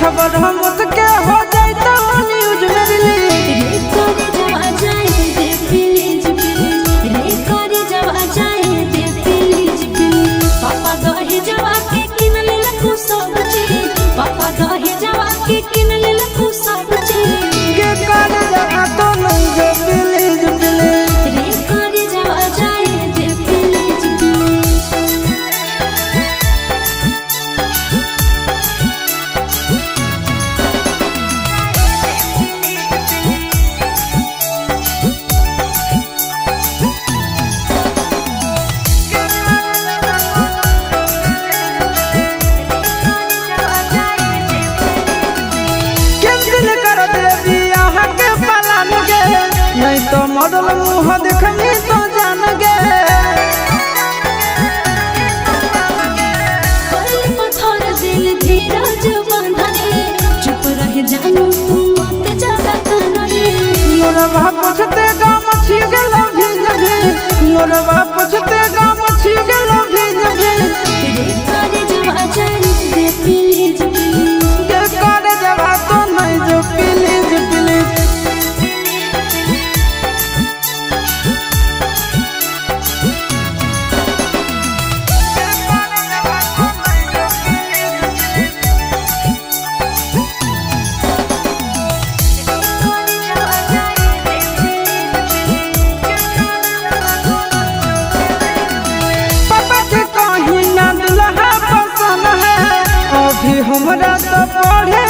खबर हम के हो जाए तो न्यूज में रिलीज करे जब आ जाए दे प्लीज प्लीज रे करे जब आ जाए दे प्लीज प्लीज पापा दहे जब के किन ले लखु सब चीज पापा दहे जब के किन ले लखु सब चीज के करे जब तो नहीं दे प्लीज प्लीज रे करे जब आ जाए दे प्लीज प्लीज नहीं तो मॉडल मुँह देखनी तो जान गे पत्थर दिल धीरज बंधने चुप रह जानू तुम मत ज्यादा कहने मोरवा पछते गाम छी गेलो भीज भी मोरवा पछते गाम छी गेलो भीज भी रे करे जब आ जाए दे प्लीज प्लीज के करे जब तो नहीं जो प्लीज प्लीज हमरा तो पढ़े